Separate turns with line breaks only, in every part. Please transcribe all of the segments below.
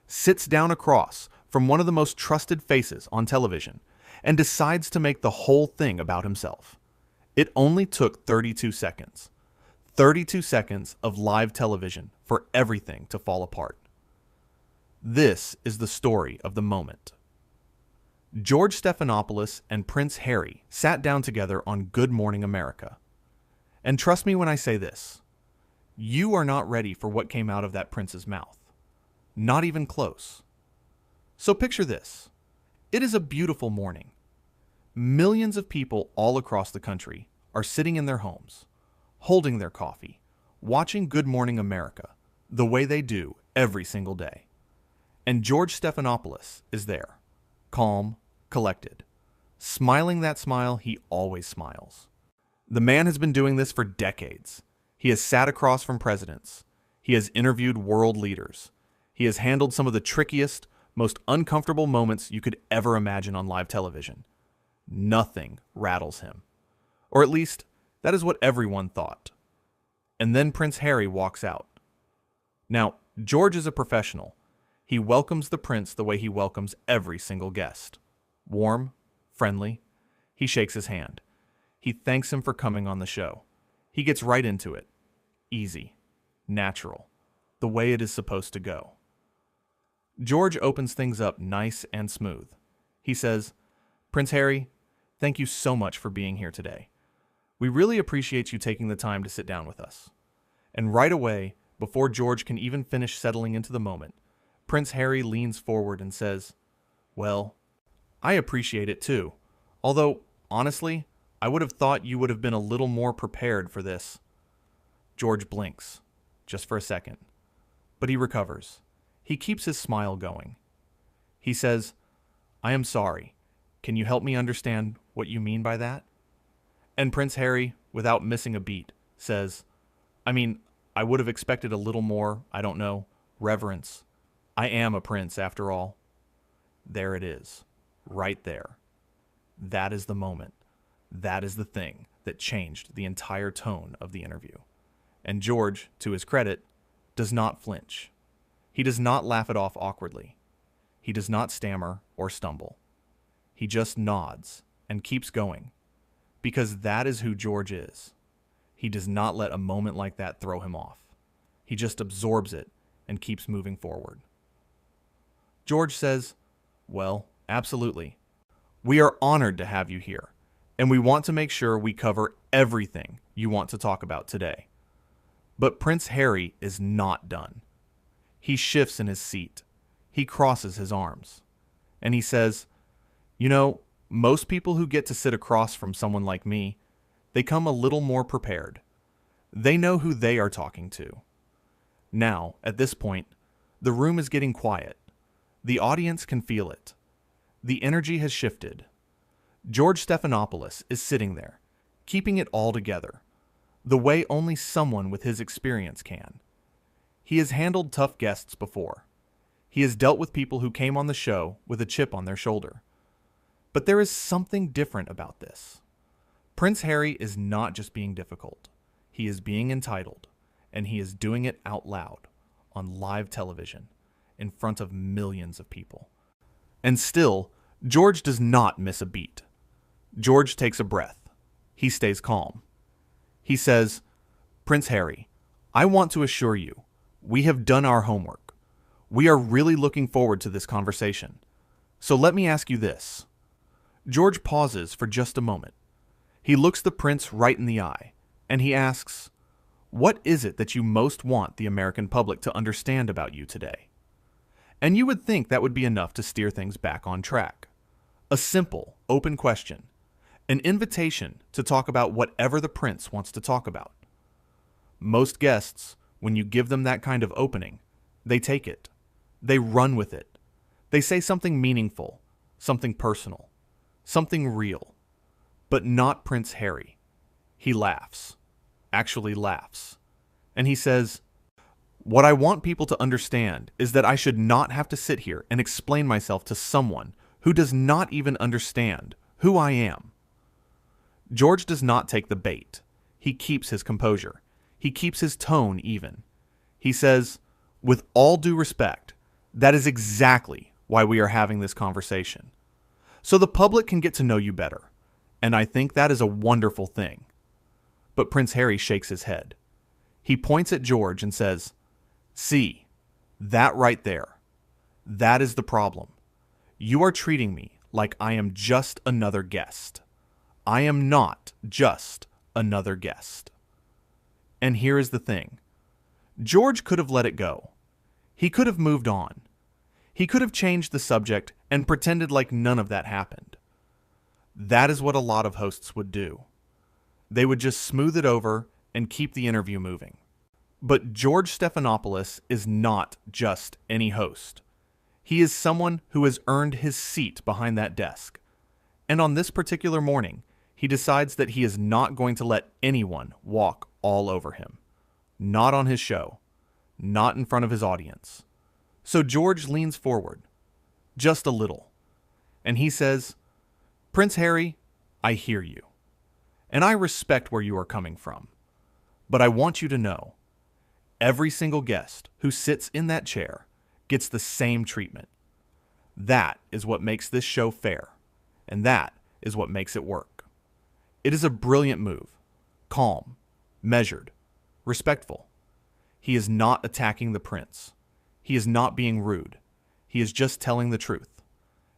sits down across from one of the most trusted faces on television, and decides to make the whole thing about himself. It only took 32 seconds. 32 seconds of live television for everything to fall apart. This is the story of the moment. George Stephanopoulos and Prince Harry sat down together on Good Morning America. And trust me when I say this, you are not ready for what came out of that prince's mouth. Not even close. So picture this. It is a beautiful morning. Millions of people all across the country are sitting in their homes, holding their coffee, watching Good Morning America, the way they do every single day. And George Stephanopoulos is there, calm, collected, smiling that smile he always smiles. The man has been doing this for decades. He has sat across from presidents. He has interviewed world leaders. He has handled some of the trickiest, most uncomfortable moments you could ever imagine on live television. Nothing rattles him. Or at least, that is what everyone thought. And then Prince Harry walks out. Now, George is a professional. He welcomes the prince the way he welcomes every single guest. Warm, friendly. He shakes his hand. He thanks him for coming on the show. He gets right into it. Easy. Natural. The way it is supposed to go. George opens things up nice and smooth. He says, "Prince Harry, thank you so much for being here today. We really appreciate you taking the time to sit down with us." And right away, before George can even finish settling into the moment, Prince Harry leans forward and says, "Well, I appreciate it too. Although, honestly, I would have thought you would have been a little more prepared for this." George blinks, just for a second. But he recovers. He keeps his smile going. He says, "I am sorry. Can you help me understand what you mean by that?" And Prince Harry, without missing a beat, says, I would have expected a little more, reverence. I am a prince, after all." There it is, right there. That is the moment. That is the thing that changed the entire tone of the interview. And George, to his credit, does not flinch. He does not laugh it off awkwardly. He does not stammer or stumble. He just nods and keeps going, because that is who George is. He does not let a moment like that throw him off. He just absorbs it and keeps moving forward. George says, "Well, absolutely. We are honored to have you here, and we want to make sure we cover everything you want to talk about today." But Prince Harry is not done. He shifts in his seat. He crosses his arms. And he says, Most people who get to sit across from someone like me, they come a little more prepared. They know who they are talking to." Now, at this point, the room is getting quiet. The audience can feel it. The energy has shifted. George Stephanopoulos is sitting there, keeping it all together, the way only someone with his experience can. He has handled tough guests before. He has dealt with people who came on the show with a chip on their shoulder. But there is something different about this. Prince Harry is not just being difficult. He is being entitled, and he is doing it out loud, on live television, in front of millions of people. And still, George does not miss a beat. George takes a breath. He stays calm. He says, "Prince Harry, I want to assure you, we have done our homework. We are really looking forward to this conversation. So let me ask you this." George pauses for just a moment. He looks the prince right in the eye, and he asks, "What is it that you most want the American public to understand about you today?" And you would think that would be enough to steer things back on track. A simple, open question. An invitation to talk about whatever the prince wants to talk about. Most guests, when you give them that kind of opening, they take it. They run with it. They say something meaningful, something personal, something real. But not Prince Harry. He laughs. Actually laughs. And he says, "What I want people to understand is that I should not have to sit here and explain myself to someone who does not even understand who I am." George does not take the bait. He keeps his composure. He keeps his tone even. He says, "With all due respect, That is exactly why we are having this conversation. So the public can get to know you better. And I think that is a wonderful thing. But Prince Harry shakes his head. He points at George and says, "See, that right there. That is the problem. You are treating me like I am just another guest. I am not just another guest." And here is the thing. George could have let it go. He could have moved on. He could have changed the subject and pretended like none of that happened. That is what a lot of hosts would do. They would just smooth it over and keep the interview moving. But George Stephanopoulos is not just any host. He is someone who has earned his seat behind that desk. And on this particular morning, he decides that he is not going to let anyone walk all over him. Not on his show. Not in front of his audience. So George leans forward, just a little, and he says, "Prince Harry, I hear you, and I respect where you are coming from, but I want you to know, every single guest who sits in that chair gets the same treatment. That is what makes this show fair, and that is what makes it work. It is a brilliant move, calm, measured, respectful. He is not attacking the prince. He is not being rude. He is just telling the truth.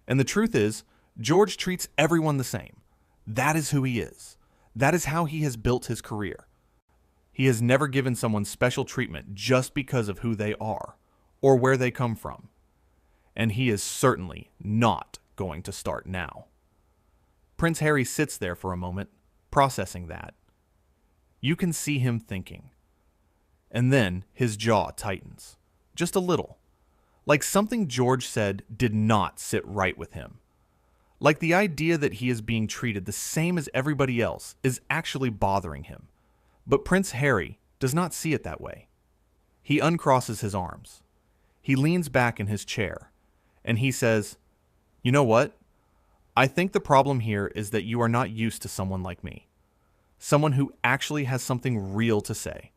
And the truth is, George treats everyone the same. That is who he is. That is how he has built his career. He has never given someone special treatment just because of who they are or where they come from. And he is certainly not going to start now." Prince Harry sits there for a moment, processing that. You can see him thinking. And then his jaw tightens. Just a little. Like something George said did not sit right with him. Like the idea that he is being treated the same as everybody else is actually bothering him. But Prince Harry does not see it that way. He uncrosses his arms. He leans back in his chair, and he says, "You know what? I think the problem here is that you are not used to someone like me. Someone who actually has something real to say.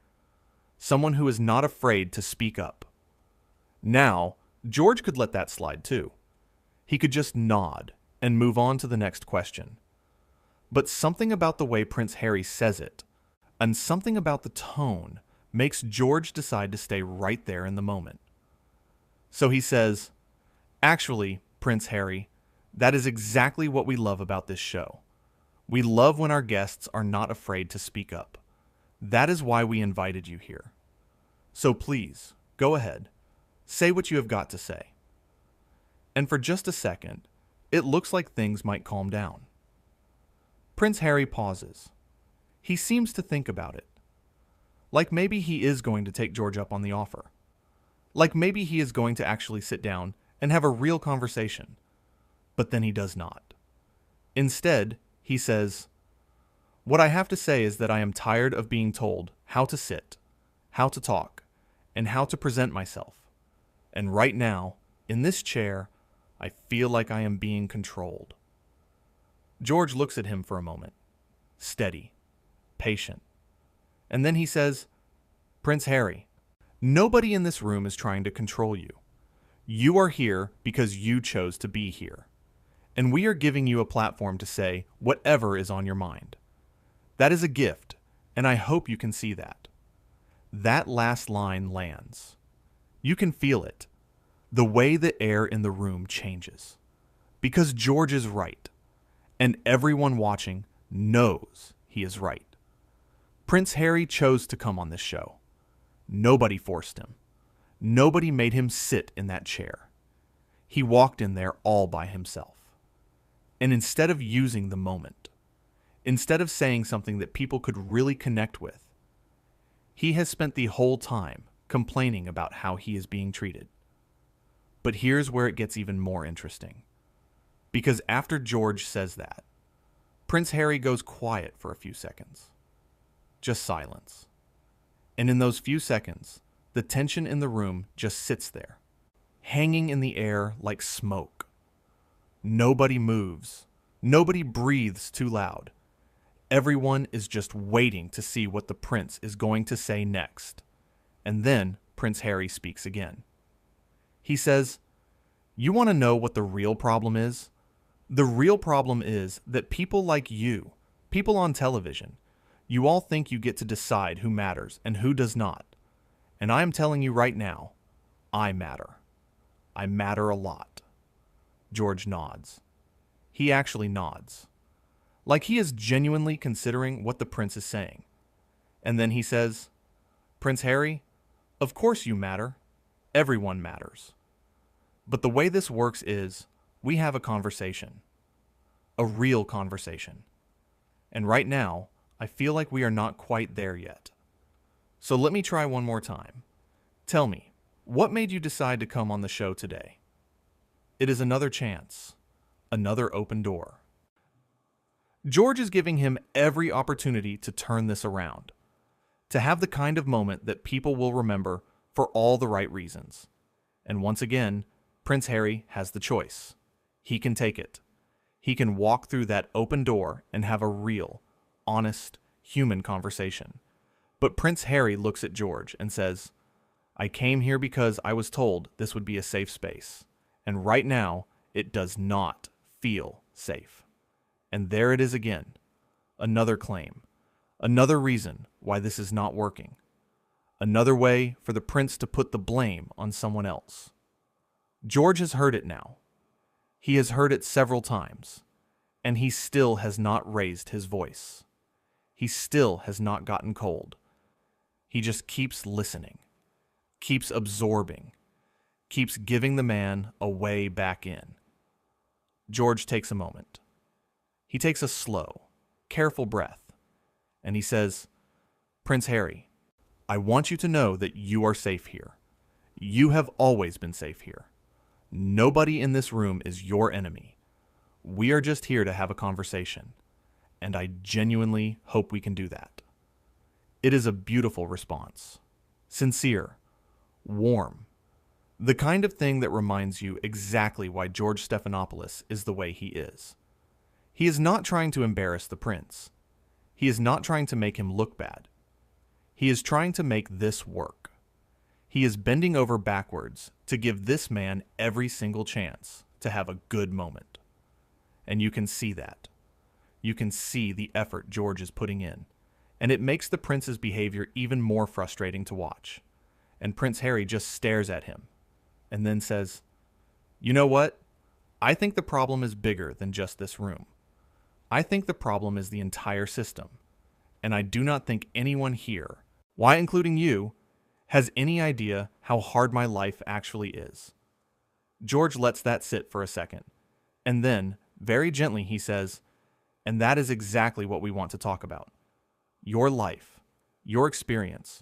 Someone who is not afraid to speak up." Now, George could let that slide too. He could just nod and move on to the next question. But something about the way Prince Harry says it, and something about the tone, makes George decide to stay right there in the moment. So he says, "Actually, Prince Harry, that is exactly what we love about this show. We love when our guests are not afraid to speak up. That is why we invited you here. So please, go ahead. Say what you have got to say." And for just a second, it looks like things might calm down. Prince Harry pauses. He seems to think about it. Like maybe he is going to take George up on the offer. Like maybe he is going to actually sit down and have a real conversation. But then he does not. Instead, he says, "What I have to say is that I am tired of being told how to sit, how to talk, and how to present myself. And right now, in this chair, I feel like I am being controlled." George looks at him for a moment, steady, patient. And then he says, "Prince Harry, nobody in this room is trying to control you. You are here because you chose to be here. And we are giving you a platform to say whatever is on your mind. That is a gift, and I hope you can see that." That last line lands. You can feel it. The way the air in the room changes. Because George is right. And everyone watching knows he is right. Prince Harry chose to come on this show. Nobody forced him. Nobody made him sit in that chair. He walked in there all by himself. And instead of using the moment, instead of saying something that people could really connect with, he has spent the whole time complaining about how he is being treated. But here's where it gets even more interesting. Because after George says that, Prince Harry goes quiet for a few seconds. Just silence. And in those few seconds, the tension in the room just sits there, hanging in the air like smoke. Nobody moves. Nobody breathes too loud. Everyone is just waiting to see what the prince is going to say next. And then Prince Harry speaks again. He says, "You want to know what the real problem is? The real problem is that people like you, people on television, you all think you get to decide who matters and who does not. And I am telling you right now, I matter. I matter a lot." George nods. He actually nods, like he is genuinely considering what the prince is saying. And then he says, "Prince Harry, of course you matter. Everyone matters. But the way this works is, we have a conversation. A real conversation. And right now, I feel like we are not quite there yet. So let me try one more time. Tell me, what made you decide to come on the show today?" It is another chance. Another open door. George is giving him every opportunity to turn this around, to have the kind of moment that people will remember for all the right reasons. And once again, Prince Harry has the choice. He can take it. He can walk through that open door and have a real, honest, human conversation. But Prince Harry looks at George and says, "I came here because I was told this would be a safe space. And right now, it does not feel safe." And there it is again. Another claim. Another reason why this is not working. Another way for the prince to put the blame on someone else. George has heard it now. He has heard it several times, and he still has not raised his voice. He still has not gotten cold. He just keeps listening, keeps absorbing, keeps giving the man a way back in. George takes a moment. He takes a slow, careful breath, and he says, "Prince Harry, I want you to know that you are safe here. You have always been safe here. Nobody in this room is your enemy. We are just here to have a conversation, and I genuinely hope we can do that." It is a beautiful response. Sincere, warm, the kind of thing that reminds you exactly why George Stephanopoulos is the way he is. He is not trying to embarrass the prince. He is not trying to make him look bad. He is trying to make this work. He is bending over backwards to give this man every single chance to have a good moment. And you can see that. You can see the effort George is putting in, and it makes the prince's behavior even more frustrating to watch. And Prince Harry just stares at him, and then says, "You know what? I think the problem is bigger than just this room. I think the problem is the entire system, and I do not think anyone here, why including you, has any idea how hard my life actually is." George lets that sit for a second, and then, very gently, he says, "And that is exactly what we want to talk about. Your life, your experience,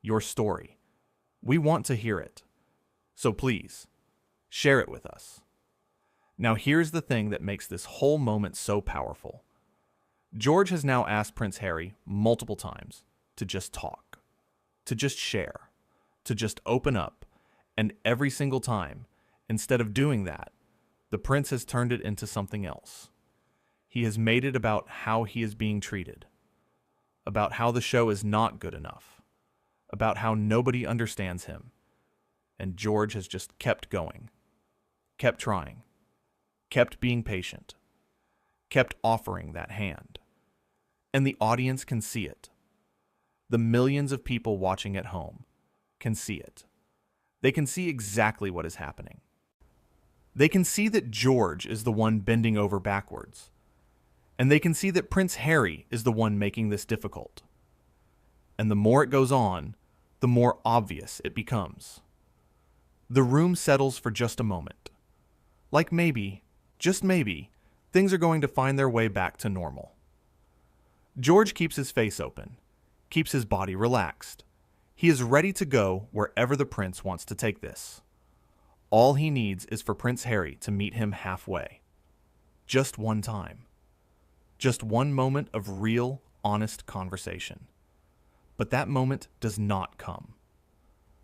your story. We want to hear it. So please, share it with us." Now here's the thing that makes this whole moment so powerful. George has now asked Prince Harry multiple times to just talk, to just share, to just open up, and every single time, instead of doing that, the prince has turned it into something else. He has made it about how he is being treated, about how the show is not good enough, about how nobody understands him. And George has just kept going, kept trying, kept being patient, kept offering that hand. And the audience can see it. The millions of people watching at home can see it. They can see exactly what is happening. They can see that George is the one bending over backwards. And they can see that Prince Harry is the one making this difficult. And the more it goes on, the more obvious it becomes. The room settles for just a moment. Like maybe, just maybe, things are going to find their way back to normal. George keeps his face open, keeps his body relaxed. He is ready to go wherever the prince wants to take this. All he needs is for Prince Harry to meet him halfway. Just one time. Just one moment of real, honest conversation. But that moment does not come.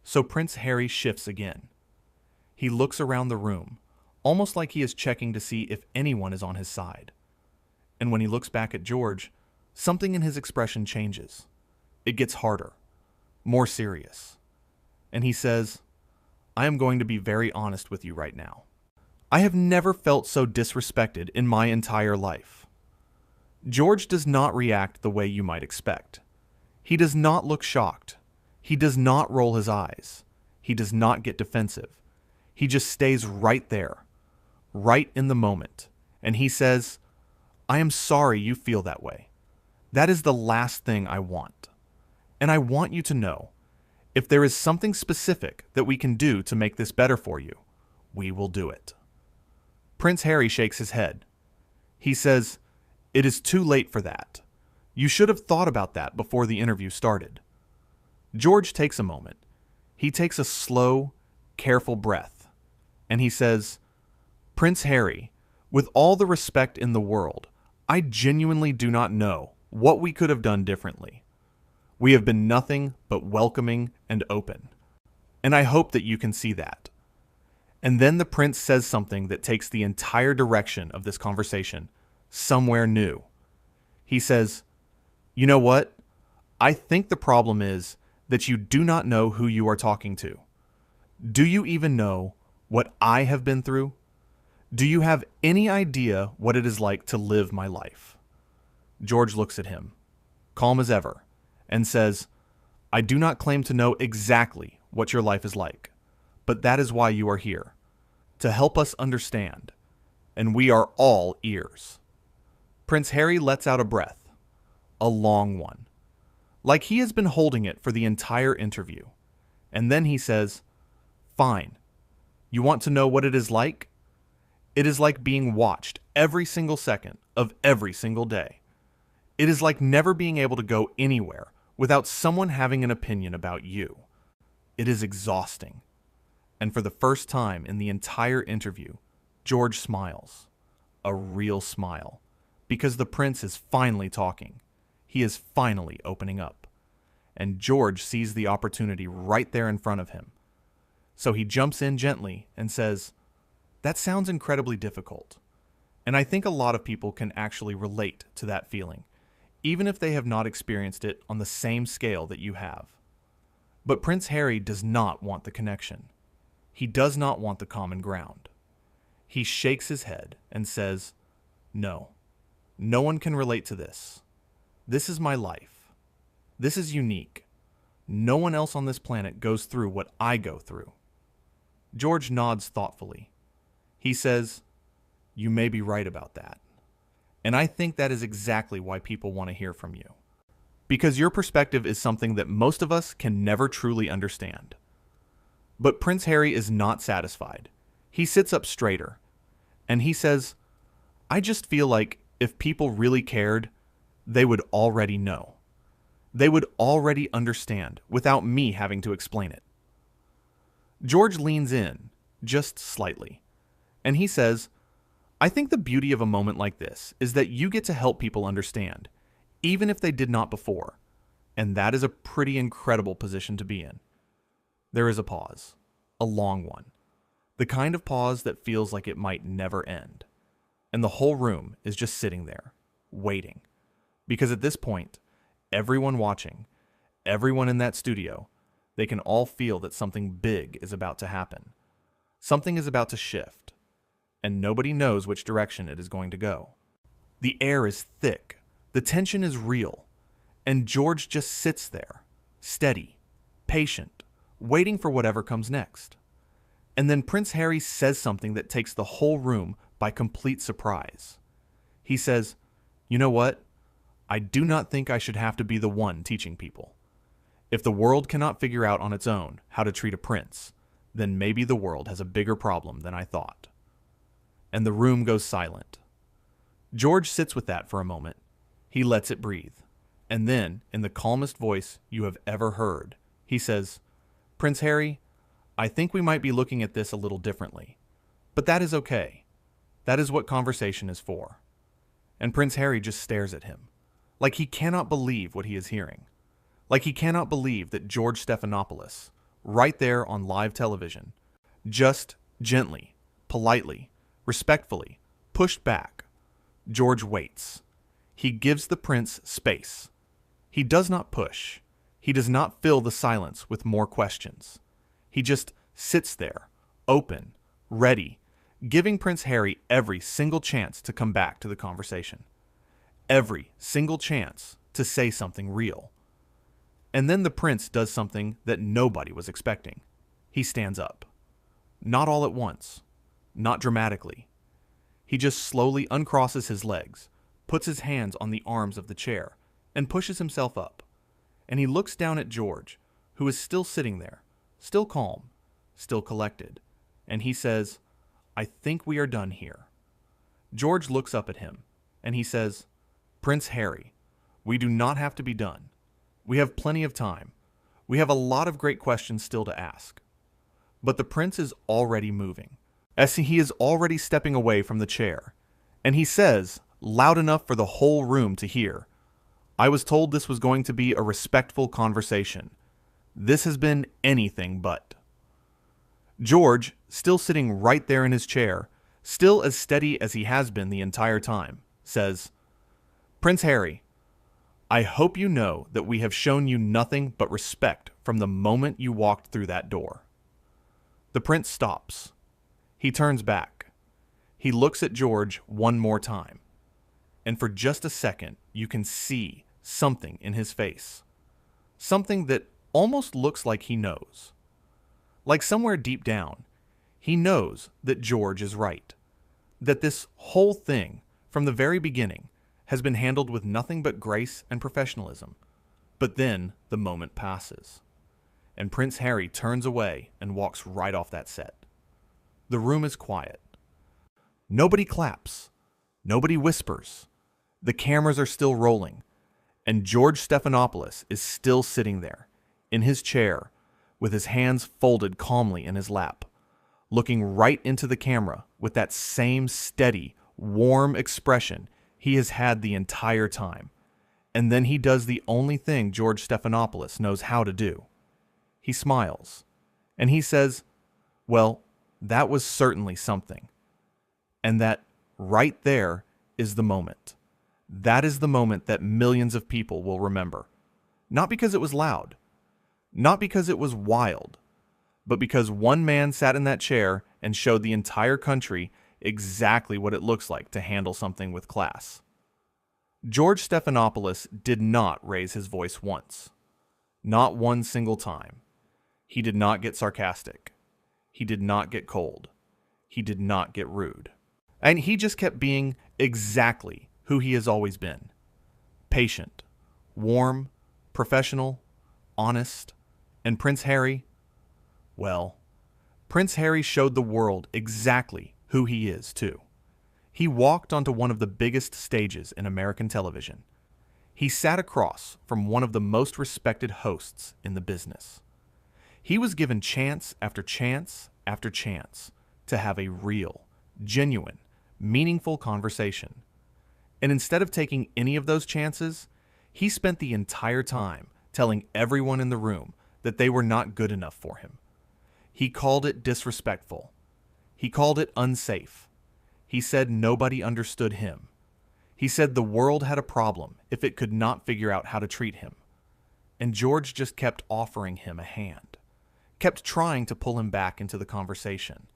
So Prince Harry shifts again. He looks around the room, almost like he is checking to see if anyone is on his side. And when he looks back at George, something in his expression changes. It gets harder, more serious. And he says, I am going to be very honest with you right now. I have never felt so disrespected in my entire life. George does not react the way you might expect. He does not look shocked. He does not roll his eyes. He does not get defensive. He just stays right there, right in the moment, and he says, I am sorry you feel that way. That is the last thing I want. And I want you to know, if there is something specific that we can do to make this better for you, we will do it. Prince Harry shakes his head. He says, it is too late for that. You should have thought about that before the interview started. George takes a moment. He takes a slow, careful breath, and he says, Prince Harry, with all the respect in the world, I genuinely do not know what we could have done differently. We have been nothing but welcoming and open, and I hope that you can see that. And then the prince says something that takes the entire direction of this conversation somewhere new. He says, you know what? I think the problem is that you do not know who you are talking to. Do you even know what I have been through? Do you have any idea what it is like to live my life? George looks at him, calm as ever, and says, I do not claim to know exactly what your life is like, but that is why you are here, to help us understand, and we are all ears. Prince Harry lets out a breath, a long one, like he has been holding it for the entire interview, and then he says, fine, you want to know what it is like? It is like being watched every single second of every single day. It is like never being able to go anywhere without someone having an opinion about you. It is exhausting. And for the first time in the entire interview, George smiles. A real smile. Because the prince is finally talking. He is finally opening up. And George sees the opportunity right there in front of him. So he jumps in gently and says, that sounds incredibly difficult. And I think a lot of people can actually relate to that feeling, even if they have not experienced it on the same scale that you have. But Prince Harry does not want the connection. He does not want the common ground. He shakes his head and says, no, no one can relate to this. This is my life. This is unique. No one else on this planet goes through what I go through. George nods thoughtfully. He says, you may be right about that. And I think that is exactly why people want to hear from you. Because your perspective is something that most of us can never truly understand. But Prince Harry is not satisfied. He sits up straighter, and he says, I just feel like if people really cared, they would already know. They would already understand without me having to explain it. George leans in, just slightly, and he says, I think the beauty of a moment like this is that you get to help people understand, even if they did not before, and that is a pretty incredible position to be in. There is a pause, a long one, the kind of pause that feels like it might never end, and the whole room is just sitting there, waiting, because at this point, everyone watching, everyone in that studio, they can all feel that something big is about to happen. Something is about to shift, and nobody knows which direction it is going to go. The air is thick, the tension is real, and George just sits there, steady, patient, waiting for whatever comes next. And then Prince Harry says something that takes the whole room by complete surprise. He says, you know what? I do not think I should have to be the one teaching people. If the world cannot figure out on its own how to treat a prince, then maybe the world has a bigger problem than I thought. And the room goes silent. George sits with that for a moment. He lets it breathe. And then, in the calmest voice you have ever heard, he says, Prince Harry, I think we might be looking at this a little differently. But that is okay. That is what conversation is for. And Prince Harry just stares at him, like he cannot believe what he is hearing. Like he cannot believe that George Stephanopoulos, right there on live television, just gently, politely, respectfully, pushed back. George waits. He gives the prince space. He does not push. He does not fill the silence with more questions. He just sits there, open, ready, giving Prince Harry every single chance to come back to the conversation. Every single chance to say something real. And then the prince does something that nobody was expecting. He stands up. Not all at once. Not dramatically. He just slowly uncrosses his legs, puts his hands on the arms of the chair, and pushes himself up. And he looks down at George, who is still sitting there, still calm, still collected. And he says, "I think we are done here." George looks up at him, and he says, "Prince Harry, we do not have to be done. We have plenty of time. We have a lot of great questions still to ask." But the prince is already moving, as he is already stepping away from the chair, and he says, loud enough for the whole room to hear, "I was told this was going to be a respectful conversation. This has been anything but." George, still sitting right there in his chair, still as steady as he has been the entire time, says, "Prince Harry, I hope you know that we have shown you nothing but respect from the moment you walked through that door." The prince stops. He turns back. He looks at George one more time. And for just a second, you can see something in his face. Something that almost looks like he knows. Like somewhere deep down, he knows that George is right. That this whole thing, from the very beginning, has been handled with nothing but grace and professionalism. But then the moment passes, and Prince Harry turns away and walks right off that set. The room is quiet. Nobody claps. Nobody whispers. The cameras are still rolling, and George Stephanopoulos is still sitting there, in his chair, with his hands folded calmly in his lap, looking right into the camera with that same steady, warm expression he has had the entire time. And then he does the only thing George Stephanopoulos knows how to do. He smiles, and he says, "Well, that was certainly something." And that right there is the moment. That is the moment that millions of people will remember. Not because it was loud, not because it was wild, but because one man sat in that chair and showed the entire country exactly what it looks like to handle something with class. George Stephanopoulos did not raise his voice once. Not one single time. He did not get sarcastic. He did not get cold. He did not get rude. And he just kept being exactly who he has always been. Patient, warm, professional, honest. And Prince Harry, well, Prince Harry showed the world exactly who he is, too. He walked onto one of the biggest stages in American television. He sat across from one of the most respected hosts in the business. He was given chance after chance after chance to have a real, genuine, meaningful conversation. And instead of taking any of those chances, he spent the entire time telling everyone in the room that they were not good enough for him. He called it disrespectful. He called it unsafe. He said nobody understood him. He said the world had a problem if it could not figure out how to treat him. And George just kept offering him a hand, kept trying to pull him back into the conversation,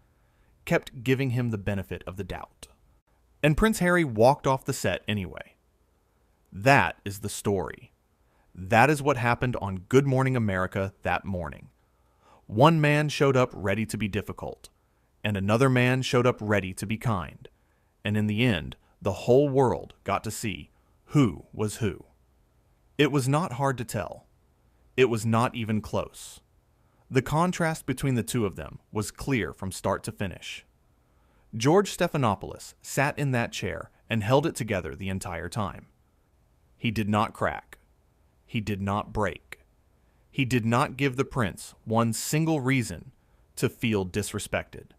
kept giving him the benefit of the doubt. And Prince Harry walked off the set anyway. That is the story. That is what happened on Good Morning America that morning. One man showed up ready to be difficult, and another man showed up ready to be kind. And in the end, the whole world got to see who was who. It was not hard to tell. It was not even close. The contrast between the two of them was clear from start to finish. George Stephanopoulos sat in that chair and held it together the entire time. He did not crack. He did not break. He did not give the prince one single reason to feel disrespected.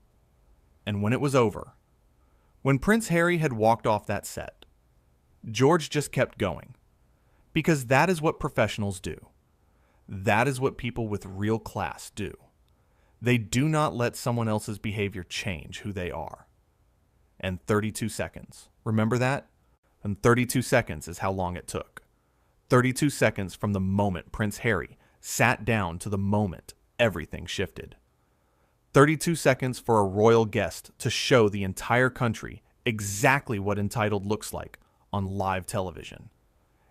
And when it was over, when Prince Harry had walked off that set, George just kept going. Because that is what professionals do. That is what people with real class do. They do not let someone else's behavior change who they are. And 32 seconds. Remember that? And 32 seconds is how long it took. 32 seconds from the moment Prince Harry sat down to the moment everything shifted. 32 seconds for a royal guest to show the entire country exactly what entitled looks like on live television.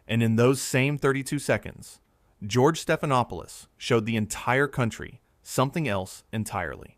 And in those same 32 seconds, George Stephanopoulos showed the entire country something else entirely.